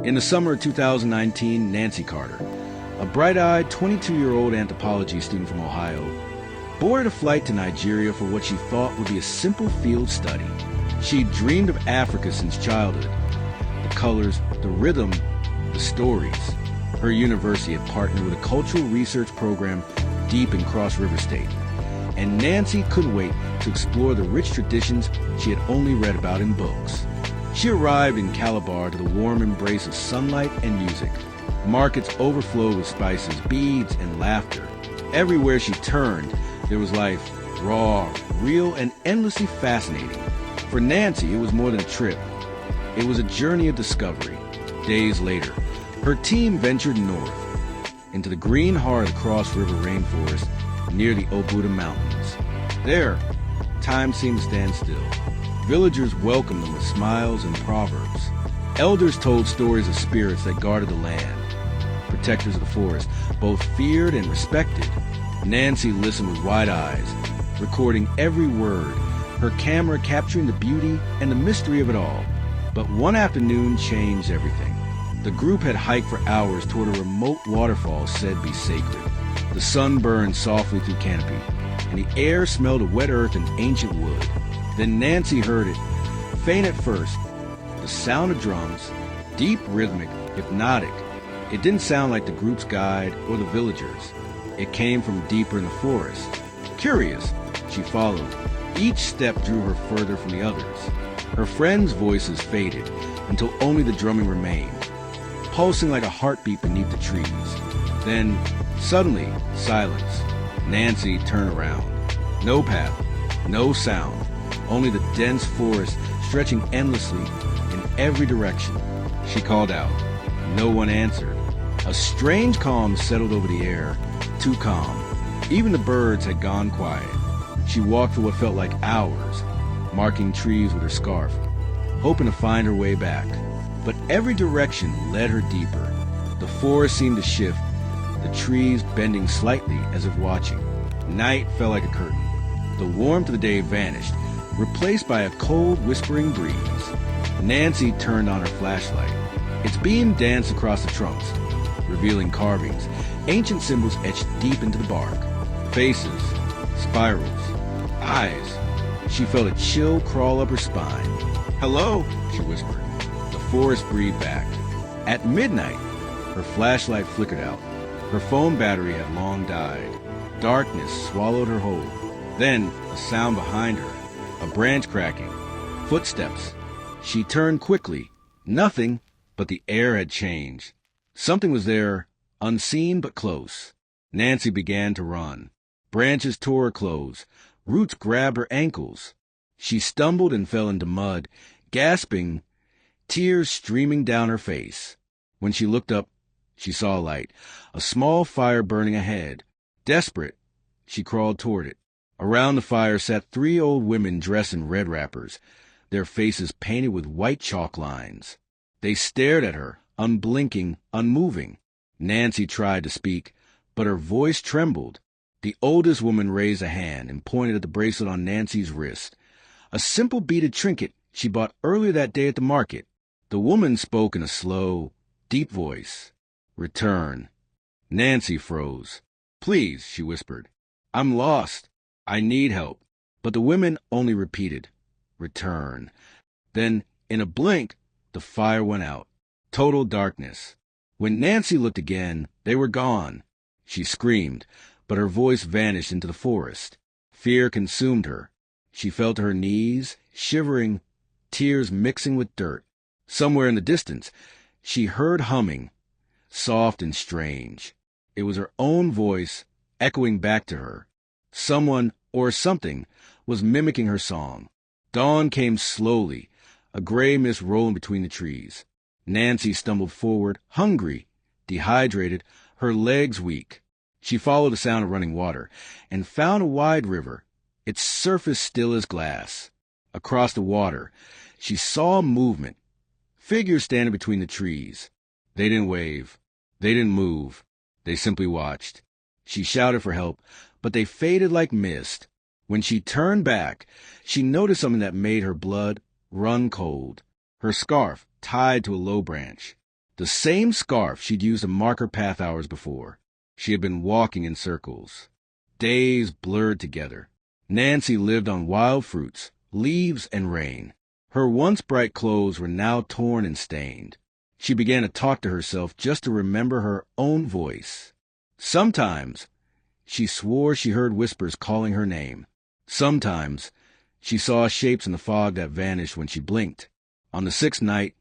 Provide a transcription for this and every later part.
In the summer of 2019, Nancy Carter, a bright-eyed 22-year-old anthropology student from Ohio, boarded a flight to Nigeria for what she thought would be a simple field study. She'd dreamed of Africa since childhood. The colors, the rhythm, the stories. Her university had partnered with a cultural research program deep in Cross River State, and Nancy couldn't wait to explore the rich traditions she had only read about in books. She arrived in Calabar to the warm embrace of sunlight and music. Markets overflowed with spices, beads, and laughter. Everywhere she turned, there was life, raw, real, and endlessly fascinating. For Nancy, it was more than a trip. It was a journey of discovery. Days later, her team ventured north, into the green heart of the Cross River rainforest near the Obuda Mountains. There, time seemed to stand still. Villagers welcomed them with smiles and proverbs. Elders told stories of spirits that guarded the land. Protectors of the forest, both feared and respected. Nancy listened with wide eyes, recording every word, her camera capturing the beauty and the mystery of it all. But one afternoon changed everything. The group had hiked for hours toward a remote waterfall said to be sacred. The sun burned softly through canopy, and the air smelled of wet earth and ancient wood. Then Nancy heard it, faint at first, the sound of drums, deep, rhythmic, hypnotic. It didn't sound like the group's guide or the villagers. It came from deeper in the forest. Curious, she followed. Each step drew her further from the others. Her friends' voices faded until only the drumming remained, pulsing like a heartbeat beneath the trees. Then, suddenly, silence. Nancy turned around. No path, no sound. Only the dense forest stretching endlessly in every direction. She called out. No one answered. A strange calm settled over the air, too calm. Even the birds had gone quiet. She walked for what felt like hours, marking trees with her scarf, hoping to find her way back. But every direction led her deeper. The forest seemed to shift, the trees bending slightly as if watching. Night fell like a curtain. The warmth of the day vanished, replaced by a cold, whispering breeze. Nancy turned on her flashlight. Its beam danced across the trunks, revealing carvings, ancient symbols etched deep into the bark. Faces, spirals, eyes. She felt a chill crawl up her spine. "Hello," she whispered. The forest breathed back. At midnight, her flashlight flickered out. Her phone battery had long died. Darkness swallowed her whole. Then, a sound behind her. A branch cracking. Footsteps. She turned quickly. Nothing, but the air had changed. Something was there, unseen but close. Nancy began to run. Branches tore her clothes. Roots grabbed her ankles. She stumbled and fell into mud, gasping, tears streaming down her face. When she looked up, she saw a light, a small fire burning ahead. Desperate, she crawled toward it. Around the fire sat 3 old women dressed in red wrappers, their faces painted with white chalk lines. They stared at her, unblinking, unmoving. Nancy tried to speak, but her voice trembled. The oldest woman raised a hand and pointed at the bracelet on Nancy's wrist, a simple beaded trinket she bought earlier that day at the market. The woman spoke in a slow, deep voice. "Return." Nancy froze. "Please," she whispered. "I'm lost. I need help." But the women only repeated, "Return." Then, in a blink, the fire went out. Total darkness. When Nancy looked again, they were gone. She screamed, but her voice vanished into the forest. Fear consumed her. She fell to her knees, shivering, tears mixing with dirt. Somewhere in the distance, she heard humming, soft and strange. It was her own voice echoing back to her. Someone or something was mimicking her song. Dawn came slowly, a gray mist rolling between the trees. Nancy stumbled forward, hungry, dehydrated, her legs weak. She followed the sound of running water and found a wide river, its surface still as glass. Across the water, she saw movement, figures standing between the trees. They didn't wave. They didn't move. They simply watched. She shouted for help, but they faded like mist. When she turned back, she noticed something that made her blood run cold. Her scarf tied to a low branch. The same scarf she'd used to mark her path hours before. She had been walking in circles. Days blurred together. Nancy lived on wild fruits, leaves, and rain. Her once bright clothes were now torn and stained. She began to talk to herself just to remember her own voice. Sometimes she swore she heard whispers calling her name. Sometimes she saw shapes in the fog that vanished when she blinked. On the sixth night,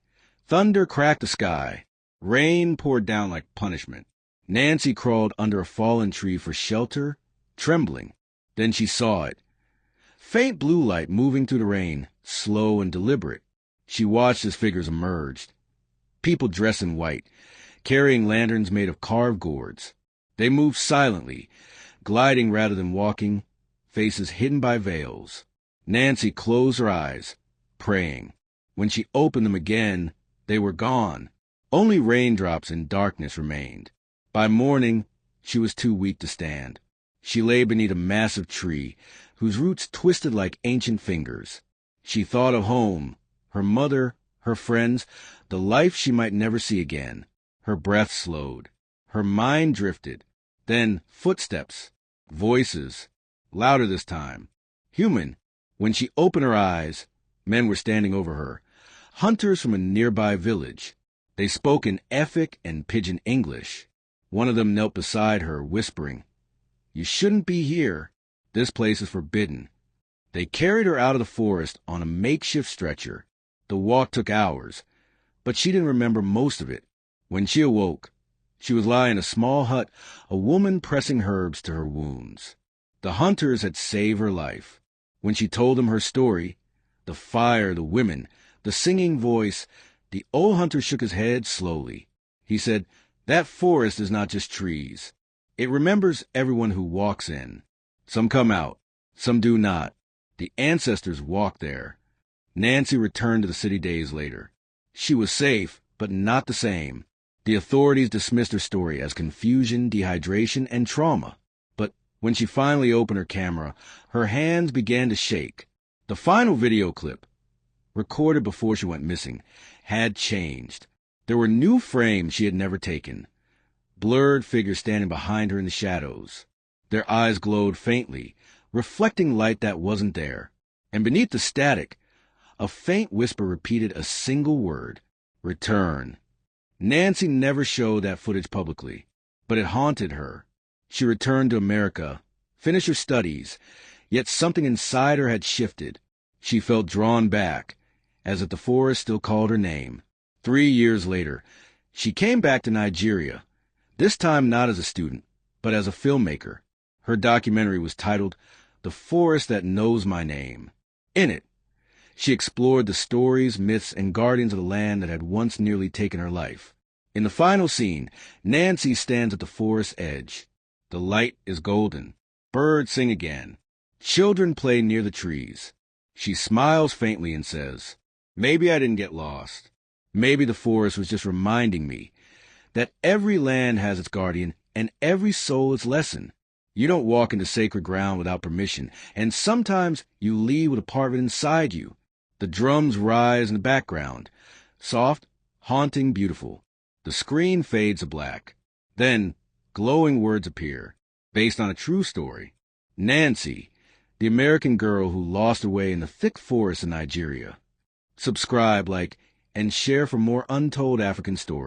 thunder cracked the sky. Rain poured down like punishment. Nancy crawled under a fallen tree for shelter, trembling. Then she saw it. Faint blue light moving through the rain, slow and deliberate. She watched as figures emerged. People dressed in white, carrying lanterns made of carved gourds. They moved silently, gliding rather than walking, faces hidden by veils. Nancy closed her eyes, praying. When she opened them again, they were gone. Only raindrops and darkness remained. By morning, she was too weak to stand. She lay beneath a massive tree, whose roots twisted like ancient fingers. She thought of home, her mother, her friends, the life she might never see again. Her breath slowed. Her mind drifted. Then footsteps, voices, louder this time. Human. When she opened her eyes, men were standing over her, hunters from a nearby village. They spoke in Efik and Pidgin English. One of them knelt beside her, whispering, "You shouldn't be here. This place is forbidden." They carried her out of the forest on a makeshift stretcher. The walk took hours, but she didn't remember most of it. When she awoke, she was lying in a small hut, a woman pressing herbs to her wounds. The hunters had saved her life. When she told them her story, the fire, the women, the singing voice, the old hunter shook his head slowly. He said, "That forest is not just trees. It remembers everyone who walks in. Some come out, some do not. The ancestors walked there." Nancy returned to the city days later. She was safe, but not the same. The authorities dismissed her story as confusion, dehydration, and trauma. But when she finally opened her camera, her hands began to shake. The final video clip, recorded before she went missing, had changed. There were new frames she had never taken. Blurred figures standing behind her in the shadows. Their eyes glowed faintly, reflecting light that wasn't there. And beneath the static, a faint whisper repeated a single word: return. Nancy never showed that footage publicly, but it haunted her. She returned to America, finished her studies, yet something inside her had shifted. She felt drawn back, as if the forest still called her name. 3 years later, she came back to Nigeria, this time not as a student, but as a filmmaker. Her documentary was titled "The Forest That Knows My Name." In it, she explored the stories, myths, and guardians of the land that had once nearly taken her life. In the final scene, Nancy stands at the forest's edge. The light is golden. Birds sing again. Children play near the trees. She smiles faintly and says, "Maybe I didn't get lost. Maybe the forest was just reminding me that every land has its guardian and every soul its lesson. You don't walk into sacred ground without permission, and sometimes you leave with a part of it inside you." The drums rise in the background, soft, haunting, beautiful. The screen fades to black. Then glowing words appear, based on a true story. Nancy, the American girl who lost her way in the thick forest in Nigeria. Subscribe, like, and share for more untold African stories.